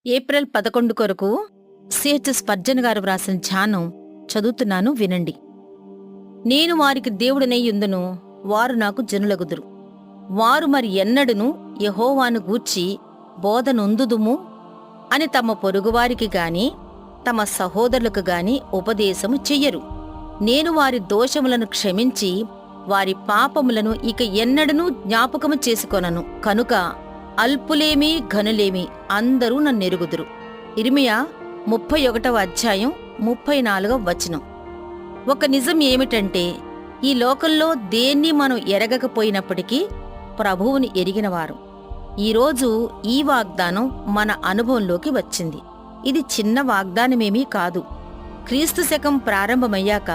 April 11 కొరకు CH Spurgeon గారు వ్రాసిన ధ్యానం చదువుతున్నాను, వినండి. నేను వారికి దేవుడనైయుందును, వారు నాకు జనులగుదురు. వారు మరి ఎన్నడును యెహోవాను గూర్చి బోధనొందుదుము అని తమ పొరుగువారికి గాని తమ సహోదరులకు గాని ఉపదేశము చెయ్యరు. నేను వారి దోషములను క్షమించి వారి పాపములను ఇక ఎన్నడనూ జ్ఞాపకము చేసుకొనను. కనుక అల్పులేమి ఘనులేమి అందరూ నన్నెరుగుదురు. ఇర్మియా 31వ అధ్యాయం 34వ వచనం. ఒక నిజం ఏమిటంటే, ఈ లోకంలో దేన్ని మనం ఎరగకపోయినప్పటికీ ప్రభువుని ఎరిగినవారు. ఈరోజు ఈ వాగ్దానం మన అనుభవంలోకి వచ్చింది. ఇది చిన్న వాగ్దానమేమీ కాదు. క్రీస్తు శకం ప్రారంభమయ్యాక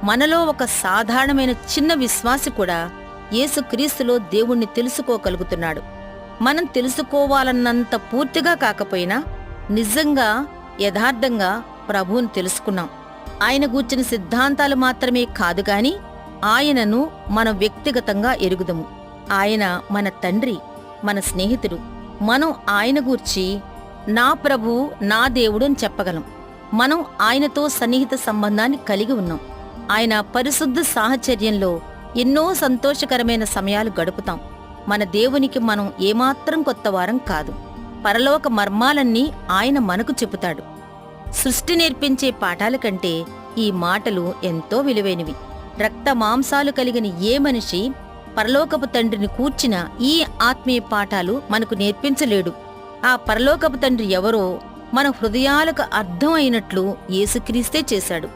మనలో ఒక సాధారణమైన చిన్న విశ్వాసి కూడా యేసుక్రీస్తులో దేవుణ్ణి తెలుసుకోగలుగుతున్నాడు. మనం తెలుసుకోవాలన్నంత పూర్తిగా కాకపోయినా నిజంగా యథార్థంగా ప్రభువుని తెలుసుకున్నాం. ఆయన గూర్చిన సిద్ధాంతాలు మాత్రమే కాదు గాని ఆయనను మనం వ్యక్తిగతంగా ఎరుగుదము. ఆయన మన తండ్రి, మన స్నేహితుడు. మనం ఆయన గూర్చి నా ప్రభువు, నా దేవుడు అని చెప్పగలం. మనం ఆయనతో సన్నిహిత సంబంధాన్ని కలిగి ఉన్నాం. ఆయన పరిశుద్ధ సాహచర్యంలో ఎన్నో సంతోషకరమైన సమయాలు గడుపుతాం. మన దేవునికి మనం ఏమాత్రం కొత్తవారం కాదు. పరలోక మర్మాలన్నీ ఆయన మనకు చెబుతాడు. సృష్టి నేర్పించే పాఠాల కంటే ఈ మాటలు ఎంతో విలువైనవి. రక్త మాంసాలు కలిగిన ఏ మనిషి పరలోకపు తండ్రిని కూర్చిన ఈ ఆత్మీయ పాఠాలు మనకు నేర్పించలేడు. ఆ పరలోకపు తండ్రి ఎవరో మన హృదయాలకు అర్థం అయినట్లు యేసుక్రీస్తే చేశాడు.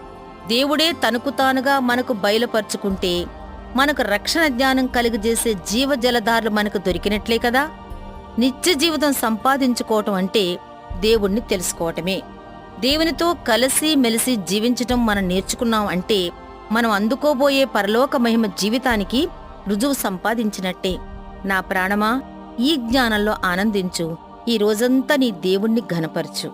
దేవుడే తనకు తానుగా మనకు బయలుపరుచుకుంటే మనకు రక్షణ జ్ఞానం కలుగజేసే జీవజలధారులు మనకు దొరికినట్లే కదా. నిత్య జీవితం సంపాదించుకోవటం అంటే దేవుణ్ణి తెలుసుకోవటమే. దేవునితో కలిసి మెలిసి జీవించటం మనం నేర్చుకున్నాం అంటే మనం అందుకోబోయే పరలోక మహిమ జీవితానికి రుజువు సంపాదించినట్టే. నా ప్రాణమా, ఈ జ్ఞానంలో ఆనందించు. ఈ రోజంతా నీ దేవుణ్ణి ఘనపరచు.